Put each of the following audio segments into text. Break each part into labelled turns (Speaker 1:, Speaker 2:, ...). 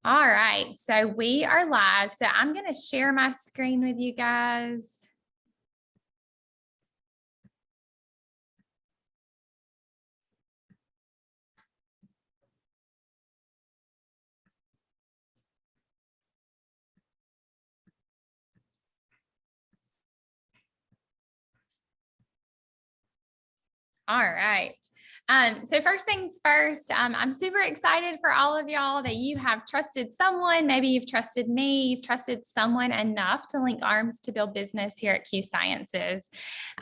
Speaker 1: All right, so we are live. So I'm going to share my screen with you guys. All right. So first things first, I'm super excited for all of y'all that you have trusted someone. Maybe you've trusted me, you've trusted someone enough to link arms to build business here at Q Sciences.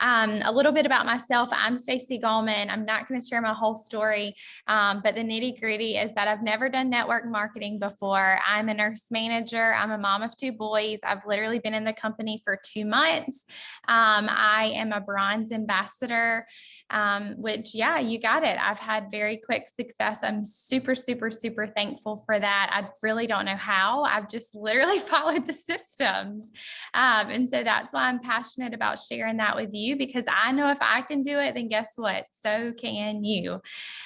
Speaker 1: A little bit about myself. I'm Staci Gallman. I'm not going to share my whole story, but the nitty gritty is that I've never done network marketing before. I'm a nurse manager. I'm a mom of 2 boys. I've literally been in the company for 2 months. I am a bronze ambassador. Which, yeah, you got it. I've had very quick success. I'm super, super, super thankful for that. I really don't know how. I've just literally followed the systems. And so that's why I'm passionate about sharing that with you, because I know if I can do it, then guess what? So can you.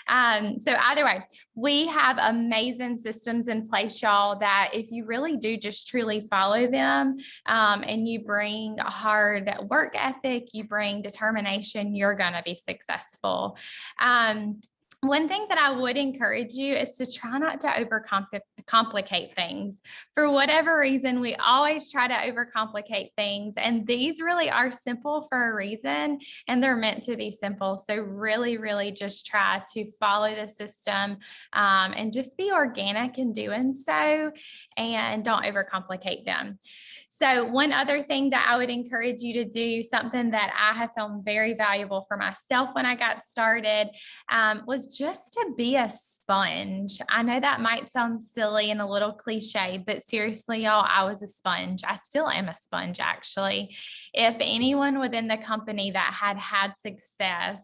Speaker 1: So either way, we have amazing systems in place, y'all, that if you really do just truly follow them, and you bring a hard work ethic, you bring determination, you're going to be successful. One thing that I would encourage you is to try not to overcomplicate things. For whatever reason, we always try to overcomplicate things, and these really are simple for a reason, and they're meant to be simple. So really, really just try to follow the system, and just be organic in doing so, and don't overcomplicate them. So one other thing that I would encourage you to do, something that I have found very valuable for myself when I got started, was just to be a sponge. I know that might sound silly and a little cliche, but seriously, y'all, I was a sponge. I still am a sponge, actually. If anyone within the company that had success,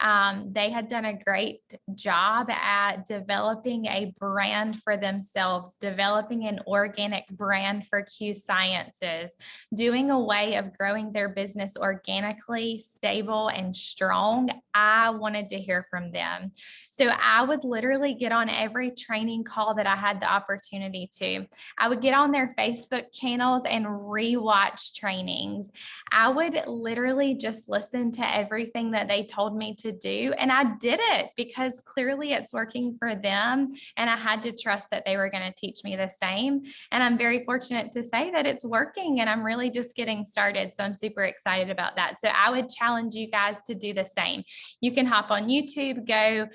Speaker 1: they had done a great job at developing a brand for themselves, developing an organic brand for Q Sciences, doing a way of growing their business organically, stable, and strong. I wanted to hear from them. So I would literally get on every training call that I had the opportunity to. I would get on their Facebook channels and rewatch trainings. I would literally just listen to everything that they told me to do. And I did it because clearly it's working for them. And I had to trust that they were going to teach me the same. And I'm very fortunate to say that it's working, and I'm really just getting started. So I'm super excited about that. So I would challenge you guys to do the same. You can hop on YouTube, go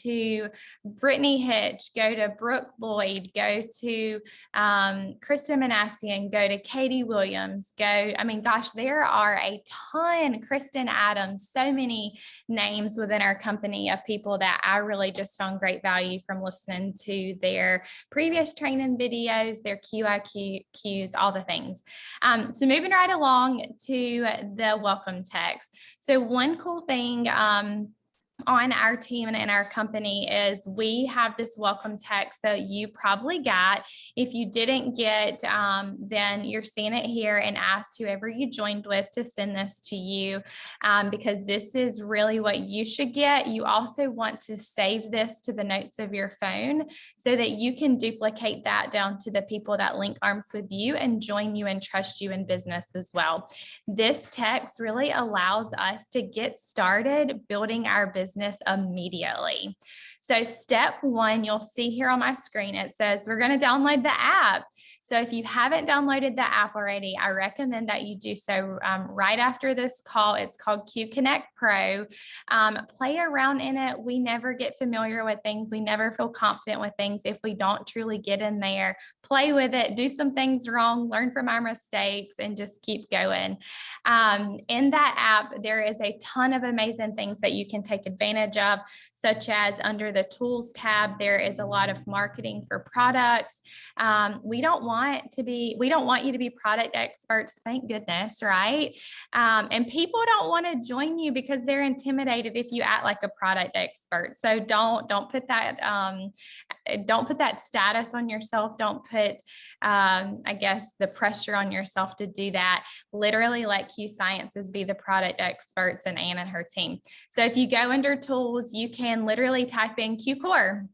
Speaker 1: to Brittany Hitch, go to Brooke Lloyd, go to Krista Manassian, go to Katie Williams, I mean, gosh, there are a ton, Kristen Adams, so many names within our company of people that I really just found great value from listening to their previous training videos, their QIQs, all the things. So moving right along to the welcome text. So one cool thing on our team and in our company is we have this welcome text that you probably got. If you didn't get, then you're seeing it here, and ask whoever you joined with to send this to you, because this is really what you should get. You also want to save this to the notes of your phone so that you can duplicate that down to the people that link arms with you and join you and trust you in business as well. This text really allows us to get started building our business immediately. So step 1, you'll see here on my screen, it says we're going to download the app. So if you haven't downloaded the app already, I recommend that you do so right after this call. It's called Q Connect Pro. Play around in it. We never get familiar with things. We never feel confident with things if we don't truly get in there, play with it, do some things wrong, learn from our mistakes, and just keep going. In that app, there is a ton of amazing things that you can take advantage of, such as under the tools tab, there is a lot of marketing for products. We don't want you to be product experts, thank goodness, right? And people don't want to join you because they're intimidated if you act like a product expert. So don't put that status on yourself. Don't put I guess the pressure on yourself to do that. Literally let Q Sciences be the product experts and Anne and her team. So if you go under tools, you can literally type in Q Core.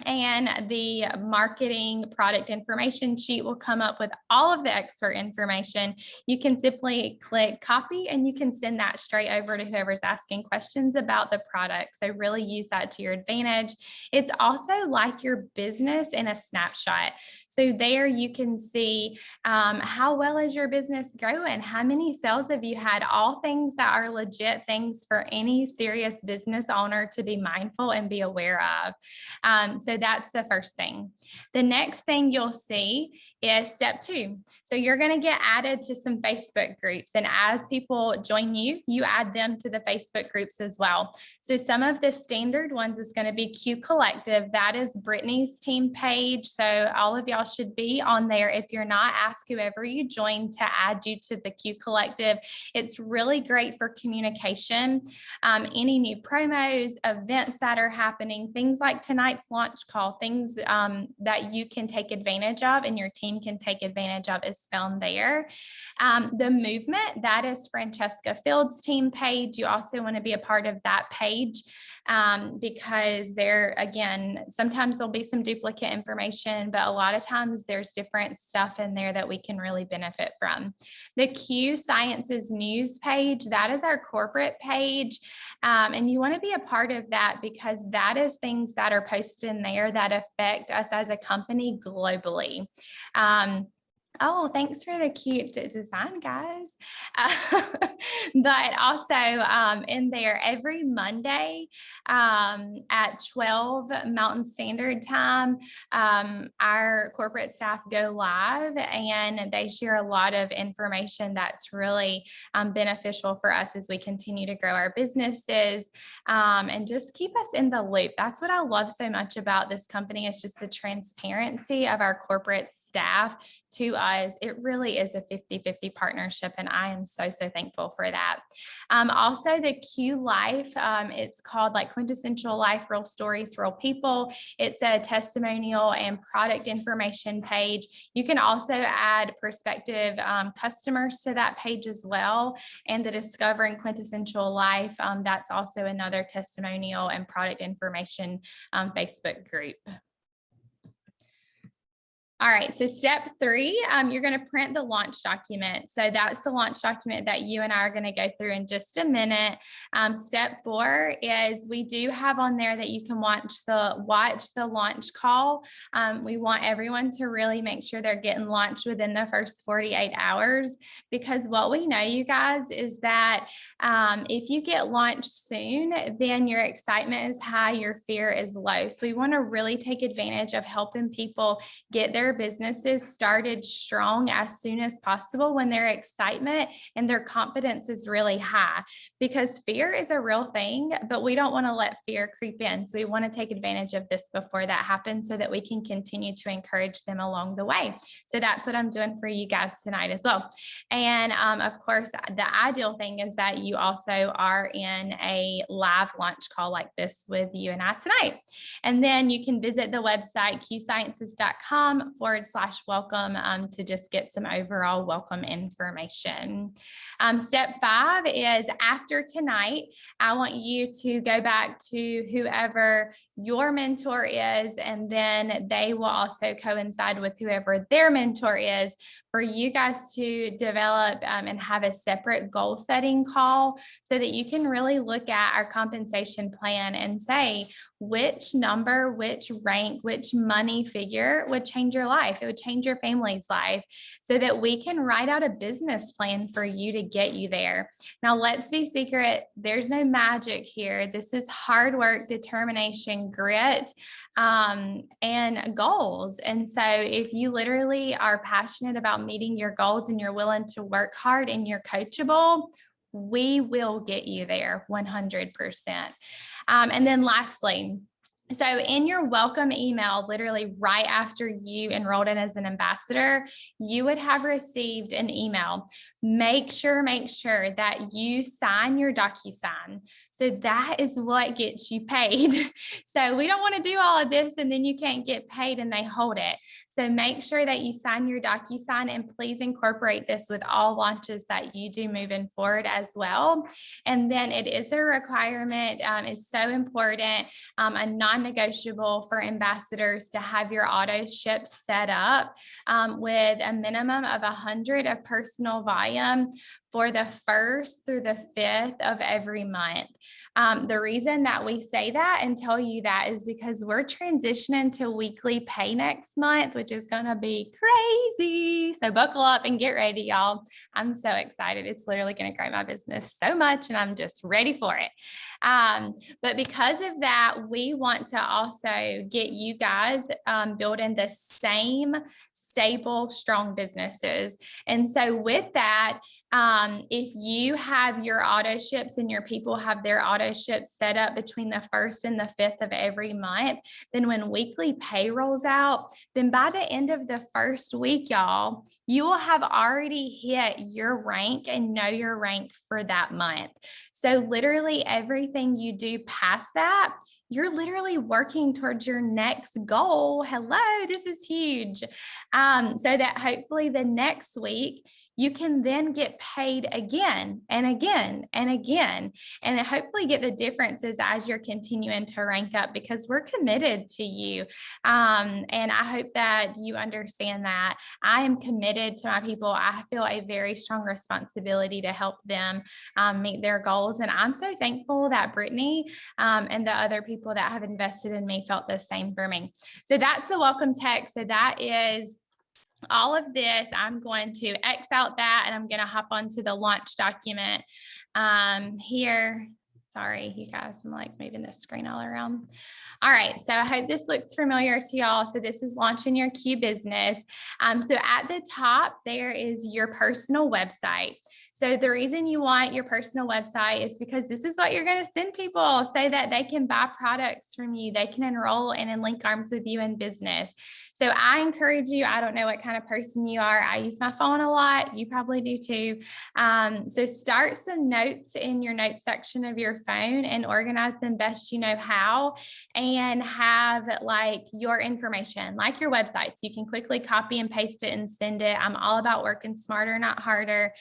Speaker 1: And the marketing product information sheet will come up with all of the expert information. You can simply click copy and you can send that straight over to whoever's asking questions about the product. So really use that to your advantage. It's also like your business in a snapshot. So there you can see how well is your business growing? How many sales have you had? All things that are legit things for any serious business owner to be mindful and be aware of. So that's the first thing. The next thing you'll see is step 2. So you're going to get added to some Facebook groups. And as people join you, you add them to the Facebook groups as well. So some of the standard ones is going to be Q Collective. That is Brittany's team page. So all of y'all should be on there. If you're not, ask whoever you join to add you to the Q Collective. It's really great for communication. Any new promos, events that are happening, things like tonight's launch call, things that you can take advantage of and your team can take advantage of is found there. The movement, that is Francesca Field's team page. You also want to be a part of that page because there, again, sometimes there'll be some duplicate information, but a lot of times there's different stuff in there that we can really benefit from. The Q Sciences News page, that is our corporate page. And you want to be a part of that because that is things that are posted in there that affect us as a company globally. Oh, thanks for the cute design, guys. But also in there every Monday at 12 Mountain Standard Time, our corporate staff go live and they share a lot of information that's really beneficial for us as we continue to grow our businesses and just keep us in the loop. That's what I love so much about this company is just the transparency of our corporate staff to us. It really is a 50-50 partnership, and I am so thankful for that. Also, the Q Life, it's called like Quintessential Life, Real Stories, Real People. It's a testimonial and product information page. You can also add prospective customers to that page as well. And the Discovering Quintessential Life, that's also another testimonial and product information Facebook group. All right, so step 3, you're going to print the launch document. So that's the launch document that you and I are going to go through in just a minute. Step 4 is we do have on there that you can watch the launch call. We want everyone to really make sure they're getting launched within the first 48 hours, because what we know, you guys, is that if you get launched soon, then your excitement is high, your fear is low. So we want to really take advantage of helping people get their businesses started strong as soon as possible when their excitement and their confidence is really high, because fear is a real thing, but we don't want to let fear creep in. So we want to take advantage of this before that happens so that we can continue to encourage them along the way. So that's what I'm doing for you guys tonight as well. And of course, the ideal thing is that you also are in a live launch call like this with you and I tonight. And then you can visit the website qsciences.com/welcome to just get some overall welcome information. Step 5 is after tonight, I want you to go back to whoever your mentor is, and then they will also coincide with whoever their mentor is for you guys to develop and have a separate goal setting call so that you can really look at our compensation plan and say which number, which rank, which money figure would change your life. It would change your family's life so that we can write out a business plan for you to get you there. Now, let's be secret. There's no magic here. This is hard work, determination, grit, and goals. And so if you literally are passionate about meeting your goals and you're willing to work hard and you're coachable, we will get you there 100%. And then lastly, so in your welcome email, literally right after you enrolled in as an ambassador, you would have received an email. Make sure that you sign your DocuSign. So that is what gets you paid. So we don't want to do all of this and then you can't get paid and they hold it. So make sure that you sign your DocuSign, and please incorporate this with all launches that you do moving forward as well. And then it is a requirement. It's so important, a non-negotiable for ambassadors to have your auto ship set up with a minimum of 100 of personal volume for the 1st through the 5th of every month. The reason that we say that and tell you that is because we're transitioning to weekly pay next month, which is going to be crazy. So buckle up and get ready, y'all. I'm so excited. It's literally going to grow my business so much, and I'm just ready for it. But because of that, we want to also get you guys building the same stable, strong businesses. And so with that, if you have your auto ships and your people have their auto ships set up between the 1st and the 5th of every month, then when weekly pay rolls out, then by the end of the 1st week, y'all, you will have already hit your rank and know your rank for that month. So literally everything you do past that, you're literally working towards your next goal. Hello, this is huge. So that hopefully the next week, you can then get paid again and again and again, and hopefully get the differences as you're continuing to rank up, because we're committed to you. And I hope that you understand that. I am committed to my people. I feel a very strong responsibility to help them meet their goals. And I'm so thankful that Brittany and the other people that have invested in me felt the same for me. So that's the welcome text. So that is all of this. I'm going to X out that, and I'm going to hop onto the launch document here. Sorry, you guys, I'm like moving the screen all around. All right, so I hope this looks familiar to y'all. So this is launching your Q business. So at the top, there is your personal website. So the reason you want your personal website is because this is what you're going to send people so that they can buy products from you. They can enroll and link arms with you in business. So I encourage you, I don't know what kind of person you are. I use my phone a lot. You probably do too. So start some notes in your notes section of your phone and organize them best you know how, and have like your information, like your websites. You can quickly copy and paste it and send it. I'm all about working smarter, not harder.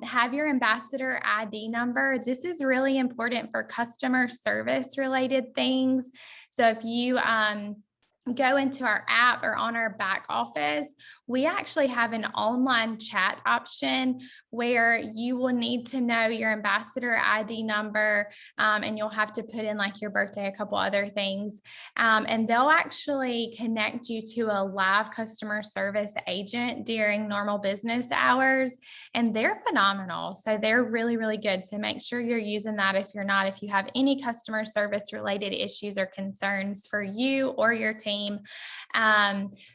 Speaker 1: Have your ambassador ID number. This is really important for customer service related things. So if you go into our app or on our back office, we actually have an online chat option where you will need to know your ambassador ID number, and you'll have to put in like your birthday, a couple other things, and they'll actually connect you to a live customer service agent during normal business hours, and they're phenomenal. So they're really, really good. So make sure you're using that. If you're not, if you have any customer service related issues or concerns for you or your team.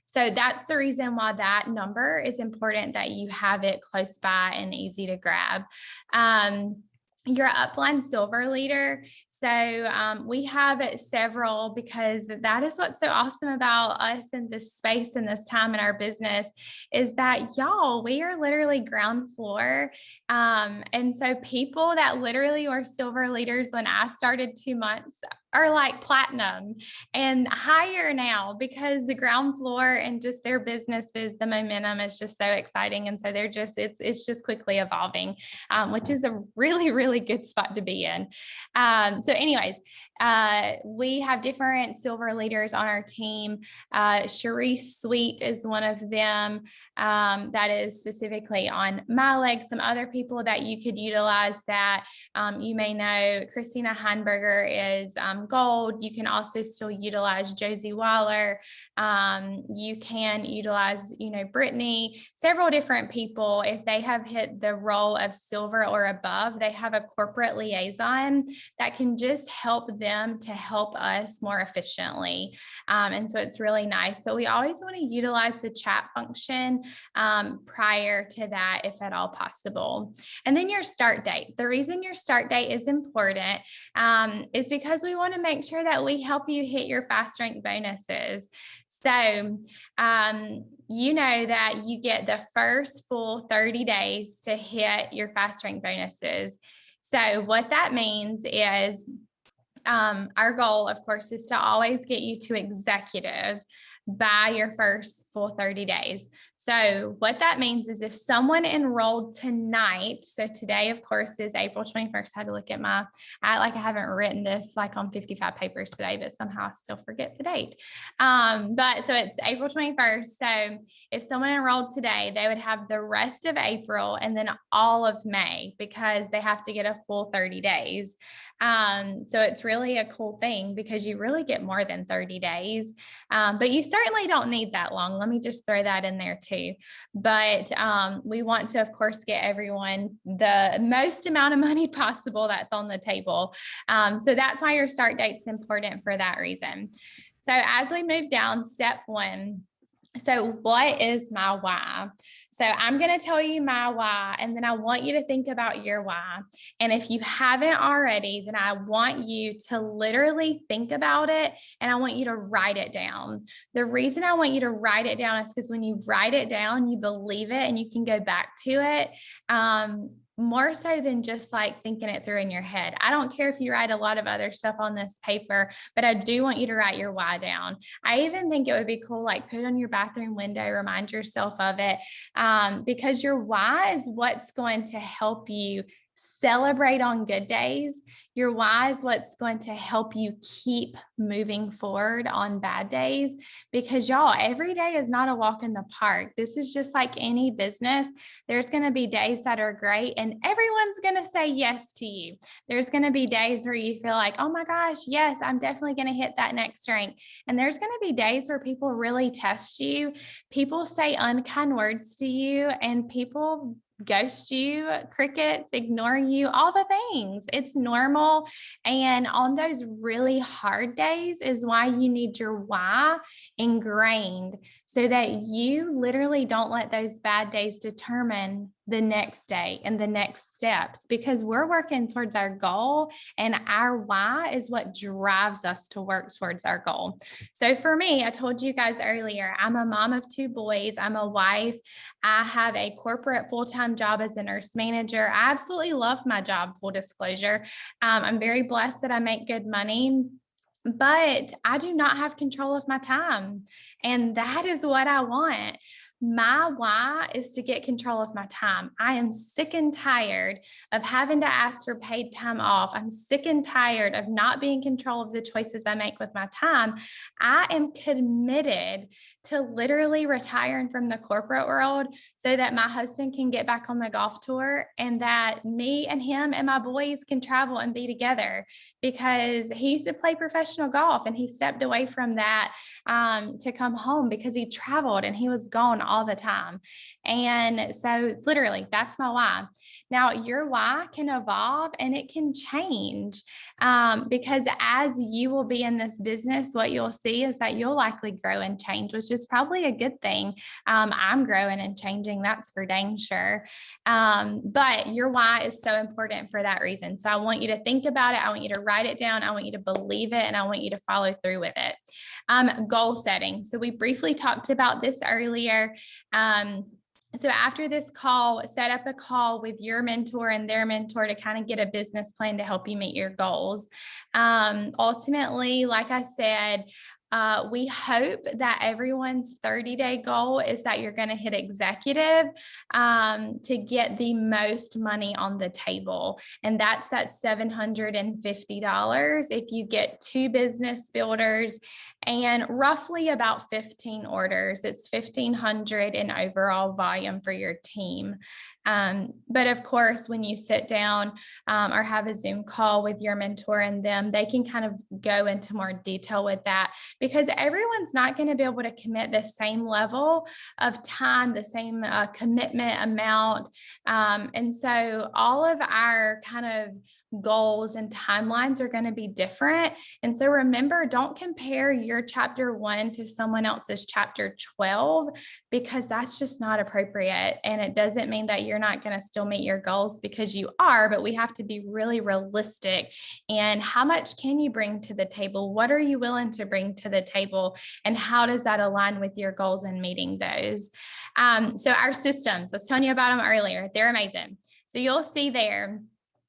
Speaker 1: So that's the reason why that number is important, that you have it close by and easy to grab. Your upline silver leader. So we have several, because that is what's so awesome about us in this space and this time in our business, is that y'all, we are literally ground floor. And so people that literally were silver leaders when I started 2 months are like platinum and higher now, because the ground floor and just their businesses, the momentum is just so exciting. And so they're just, it's just quickly evolving, which is a really, really good spot to be in. So anyways, we have different silver leaders on our team. Sharice Sweet is one of them, that is specifically on my leg. Some other people that you could utilize that you may know, Christina Heinberger is gold. You can also still utilize Josie Waller. You can utilize, Brittany, several different people. If they have hit the role of silver or above, they have a corporate liaison that can just help them to help us more efficiently. And so it's really nice, but we always want to utilize the chat function prior to that, if at all possible. And then your start date. The reason your start date is important is because we want to make sure that we help you hit your fast rank bonuses. So, you know that you get the first full 30 days to hit your fast rank bonuses. So what that means is our goal, of course, is to always get you to executive by your first full 30 days. So what that means is if someone enrolled tonight, so today, of course, is April 21st. I had to look at I haven't written this like on 55 papers today, but somehow I still forget the date. But so it's April 21st. So if someone enrolled today, they would have the rest of April and then all of May because they have to get a full 30 days. So it's really a cool thing because you really get more than 30 days, but you certainly don't need that long. Let me just throw that in there too. But we want to, of course, get everyone the most amount of money possible that's on the table. So that's why your start date's important for that reason. So as we move down, step 1, so what is my why? So I'm going to tell you my why, and then I want you to think about your why. And if you haven't already, then I want you to literally think about it, and I want you to write it down. The reason I want you to write it down is because when you write it down, you believe it and you can go back to it. More so than just like thinking it through in your head. I don't care if you write a lot of other stuff on this paper, but I do want you to write your why down. I even think it would be cool, like put it on your bathroom window, remind yourself of it, because your why is what's going to help you celebrate on good days. Your why is what's going to help you keep moving forward on bad days, because y'all, every day is not a walk in the park. This is just like any business. There's going to be days that are great and everyone's going to say yes to you. There's going to be days where you feel like, oh my gosh, yes, I'm definitely going to hit that next rank. And there's going to be days where people really test you. People say unkind words to you, and people ghost you, crickets, ignore you, all the things. It's normal. And on those really hard days is why you need your why ingrained, so that you literally don't let those bad days determine the next day and the next steps, because we're working towards our goal, and our why is what drives us to work towards our goal. So for me, I told you guys earlier, I'm a mom of 2 boys. I'm a wife. I have a corporate full-time job as a nurse manager. I absolutely love my job, full disclosure. I'm very blessed that I make good money, but I do not have control of my time. And that is what I want. My why is to get control of my time. I am sick and tired of having to ask for paid time off. I'm sick and tired of not being in control of the choices I make with my time. I am committed to literally retiring from the corporate world so that my husband can get back on the golf tour, and that me and him and my boys can travel and be together, because he used to play professional golf and he stepped away from that to come home because he traveled and he was gone all the time. And so literally that's my why. Now your why can evolve and it can change, because as you will be in this business, what you'll see is that you'll likely grow and change, which is probably a good thing. I'm growing and changing, that's for dang sure. But your why is so important for that reason. So I want you to think about it. I want you to write it down. I want you to believe it, and I want you to follow through with it. Goal setting. So we briefly talked about this earlier. So after this call, set up a call with your mentor and their mentor to kind of get a business plan to help you meet your goals. Ultimately, like I said, we hope that everyone's 30-day goal is that you're going to hit executive to get the most money on the table. And that's at $750 if you get 2 business builders and roughly about 15 orders. It's 1,500 in overall volume for your team. But of course, when you sit down or have a Zoom call with your mentor and them, they can kind of go into more detail with that, because everyone's not going to be able to commit the same level of time, the same commitment amount. And so all of our kind of goals and timelines are going to be different. And so remember, don't compare your chapter 1 to someone else's chapter 12, because that's just not appropriate. And it doesn't mean that you're not going to still meet your goals, because you are, but we have to be really realistic. And how much can you bring to the table? What are you willing to bring to the table? And how does that align with your goals and meeting those? So our systems, I was telling you about them earlier. They're amazing. So you'll see there,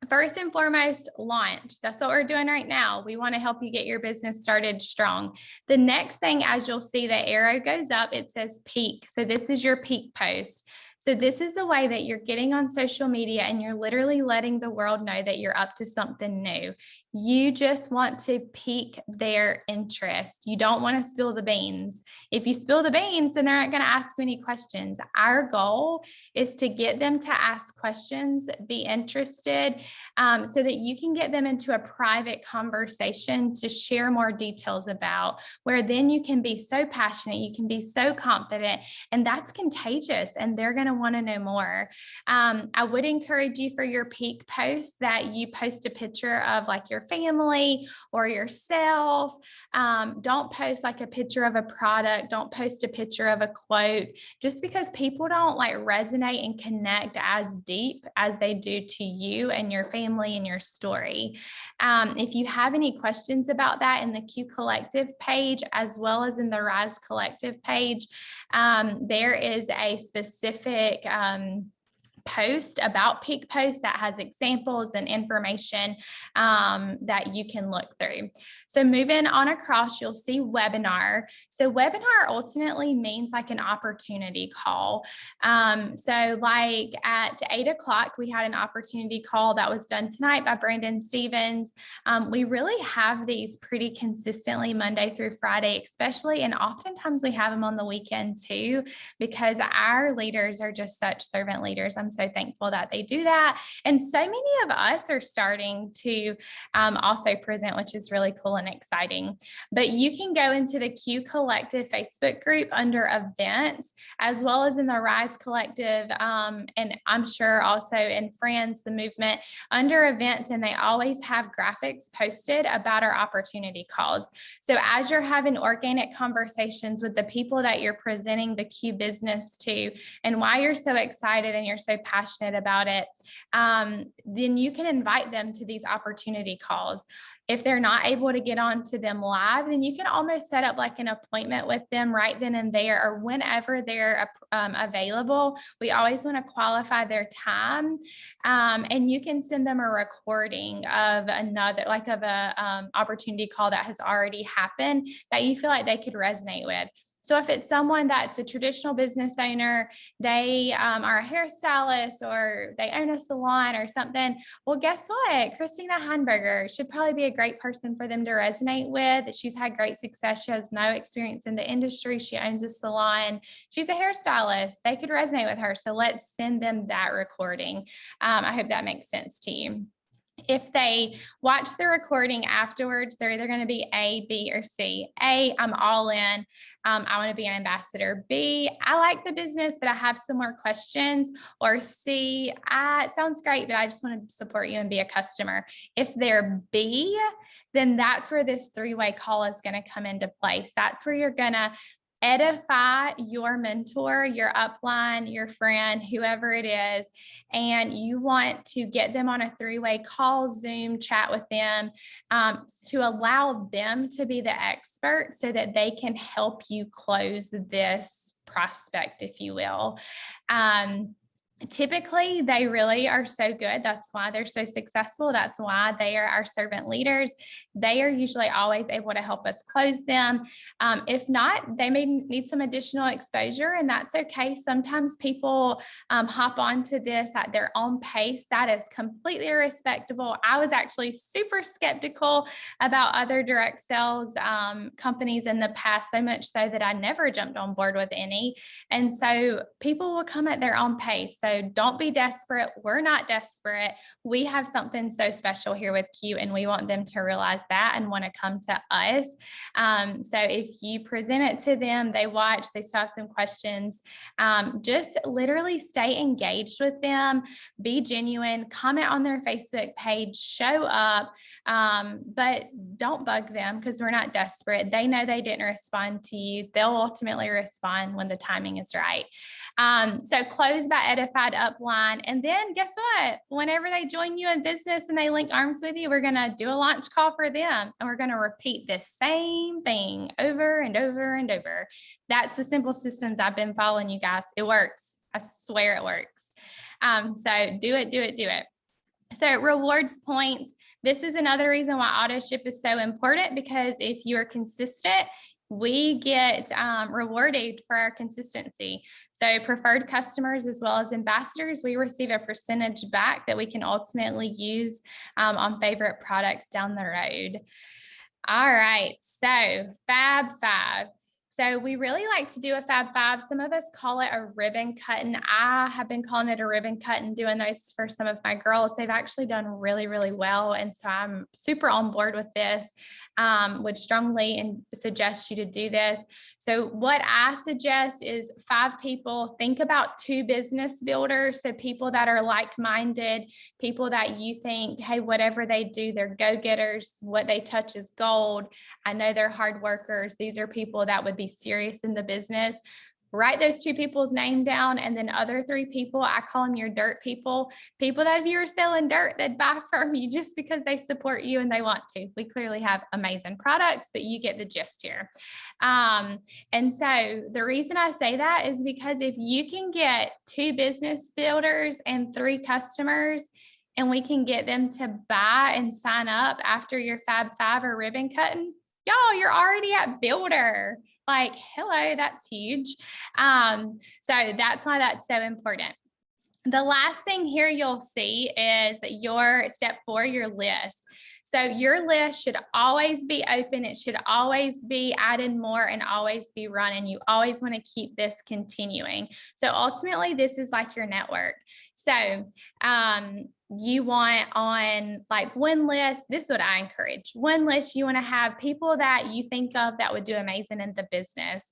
Speaker 1: First and foremost, launch. That's what we're doing right now. We want to help you get your business started strong. The next thing, as you'll see, the arrow goes up, it says peak. So this is your peak post. So this is a way that you're getting on social media and you're literally letting the world know that you're up to something new. You just want to pique their interest. You don't want to spill the beans. If you spill the beans, then they're not going to ask you any questions. Our goal is to get them to ask questions, be interested, so that you can get them into a private conversation to share more details about, where then you can be so passionate, you can be so confident, and that's contagious, and they're going to want to know more. I would encourage you for your peak post that you post a picture of like your family or yourself. Don't post like a picture of a product. Don't post a picture of a quote, just because people don't like resonate and connect as deep as they do to you and your family and your story. If you have any questions about that in the Q Collective page, as well as in the Rise Collective page, there is a specific post about peak post that has examples and information that you can look through. So moving on across, you'll see webinar. So webinar ultimately means like an opportunity call. So like at 8 o'clock, we had an opportunity call that was done tonight by Brandon Stevens. We really have these pretty consistently Monday through Friday, especially, and oftentimes we have them on the weekend too, because our leaders are just such servant leaders. I'm so thankful that they do that. And so many of us are starting to also present, which is really cool and exciting. But you can go into the Q Collective Facebook group under events, as well as in the Rise Collective, and I'm sure also in Friends, the movement, under events, and they always have graphics posted about our opportunity calls. So as you're having organic conversations with the people that you're presenting the Q business to, and why you're so excited and you're so passionate about it, then you can invite them to these opportunity calls. If they're not able to get onto them live, then you can almost set up like an appointment with them right then and there, or whenever they're available. We always want to qualify their time, and you can send them a recording of another, like of a opportunity call that has already happened that you feel like they could resonate with. So if it's someone that's a traditional business owner, they are a hairstylist, or they own a salon or something, well, guess what? Christina Heinberger should probably be a great person for them to resonate with. She's had great success. She has no experience in the industry. She owns a salon. She's a hairstylist. They could resonate with her. So let's send them that recording. I hope that makes sense to you. If they watch the recording afterwards, they're either going to be A, B, or C. A, I'm all in. I want to be an ambassador. B, I like the business, but I have some more questions. Or C, it sounds great, but I just want to support you and be a customer. If they're B, then that's where this three-way call is going to come into place. That's where you're going to edify your mentor, your upline, your friend, whoever it is, and you want to get them on a three-way call, Zoom chat with them, to allow them to be the expert so that they can help you close this prospect, if you will. Typically, they really are so good. That's why they're so successful. That's why they are our servant leaders. They are usually always able to help us close them. If not, they may need some additional exposure, and that's okay. Sometimes people hop onto this at their own pace. That is completely respectable. I was actually super skeptical about other direct sales companies in the past, so much so that I never jumped on board with any. And so people will come at their own pace. So don't be desperate. We're not desperate. We have something so special here with Q, and we want them to realize that and want to come to us. So if you present it to them, they watch, they still have some questions, just literally stay engaged with them, be genuine, comment on their Facebook page, show up, but don't bug them, because we're not desperate. They know they didn't respond to you. They'll ultimately respond when the timing is right. So close by edified upline. And then guess what? Whenever they join you in business and they link arms with you, we're going to do a launch call for them. And we're going to repeat the same thing over and over and over. That's the simple systems I've been following, you guys. It works. I swear it works. So do it, do it, do it. So rewards points. This is another reason why auto ship is so important, because if you're consistent, we get rewarded for our consistency. So preferred customers as well as ambassadors, we receive a percentage back that we can ultimately use on favorite products down the road. All right, so Fab Five. So we really like to do a Fab Five. Some of us call it a ribbon cutting. I have been calling it a ribbon cut and doing those for some of my girls. They've actually done really, really well. And so I'm super on board with this, would strongly suggest you to do this. So what I suggest is 5 people. Think about 2 business builders. So people that are like-minded, people that you think, hey, whatever they do, they're go-getters. What they touch is gold. I know they're hard workers. These are people that would be serious in the business. Write those 2 people's name down, and then other 3 people, I call them your dirt people that if you were selling dirt, they'd buy from you just because they support you and they want to. We clearly have amazing products, but you get the gist here. And so the reason I say that is because if you can get 2 business builders and 3 customers, and we can get them to buy and sign up after your Fab Five or ribbon cutting, y'all, you're already at builder. Like, hello, that's huge. So that's why that's so important. The last thing here you'll see is your step 4, your list. So your list should always be open. It should always be added more and always be running. You always want to keep this continuing. So ultimately, this is like your network. So you want on like one list, this is what I encourage. One list, you want to have people that you think of that would do amazing in the business.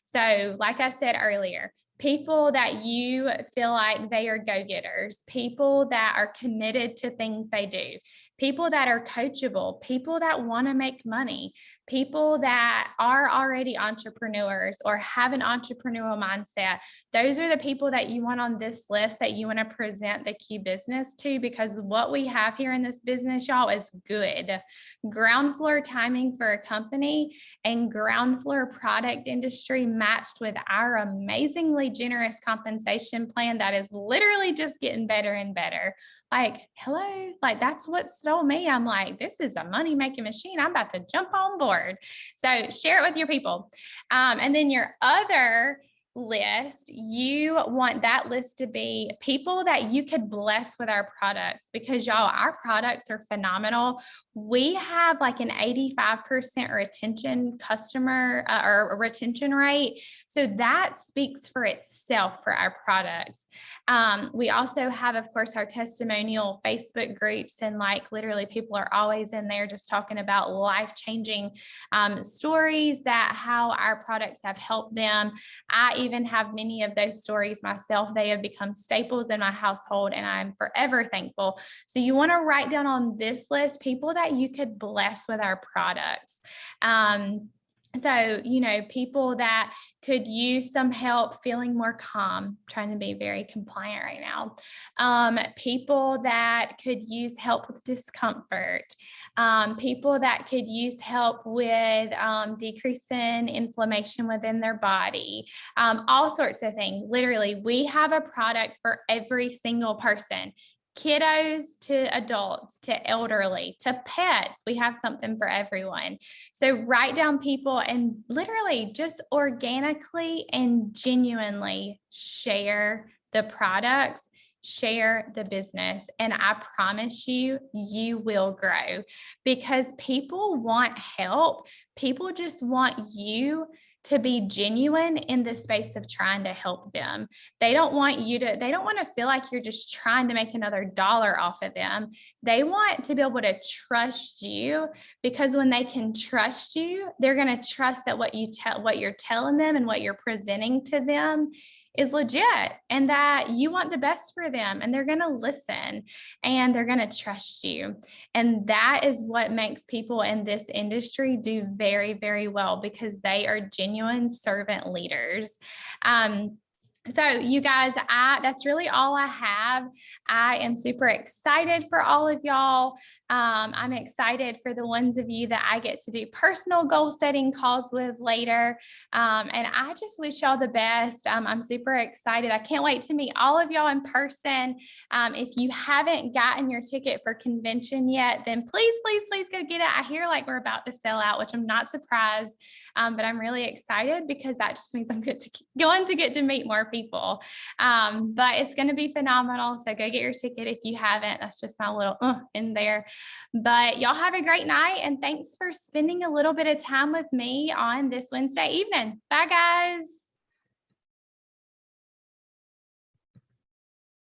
Speaker 1: So like I said earlier, people that you feel like they are go-getters, people that are committed to things they do, people that are coachable, people that want to make money, people that are already entrepreneurs or have an entrepreneurial mindset. Those are the people that you want on this list that you want to present the key business to, because what we have here in this business, y'all, is good. Ground floor timing for a company and ground floor product industry matched with our amazingly generous compensation plan that is literally just getting better and better. Like, hello, like that's what stole me. I'm like, this is a money-making machine. I'm about to jump on board. So share it with your people. And then your other list, you want that list to be people that you could bless with our products, because y'all, our products are phenomenal. We have like an 85% retention customer or retention rate. So that speaks for itself for our products. We also have, of course, our testimonial Facebook groups, and like literally people are always in there just talking about life-changing stories, that how our products have helped them. I even have many of those stories myself. They have become staples in my household, and I'm forever thankful. So you want to write down on this list people that you could bless with our products. So, you know, people that could use some help feeling more calm. I'm trying to be very compliant right now. People that could use help with discomfort. People that could use help with decreasing inflammation within their body. All sorts of things. Literally, we have a product for every single person. Kiddos to adults to elderly to pets. We have something for everyone. So write down people and literally just organically and genuinely share the products, share the business. And I promise you, you will grow, because people want help. People just want you to be genuine in the space of trying to help them. They don't want to feel like you're just trying to make another dollar off of them. They want to be able to trust you, because when they can trust you, they're going to trust that what you're telling them and what you're presenting to them is legit, and that you want the best for them, and they're going to listen and they're going to trust you. And that is what makes people in this industry do very, very well, because they are genuine servant leaders. So you guys, that's really all I have. I am super excited for all of y'all. I'm excited for the ones of you that I get to do personal goal setting calls with later. And I just wish y'all the best. I'm super excited. I can't wait to meet all of y'all in person. If you haven't gotten your ticket for convention yet, then please, please, please go get it. I hear like we're about to sell out, which I'm not surprised, but I'm really excited because that just means I'm going to get to meet more people. But it's going to be phenomenal. So go get your ticket if you haven't. That's just my little in there. But y'all have a great night. And thanks for spending a little bit of time with me on this Wednesday evening. Bye, guys.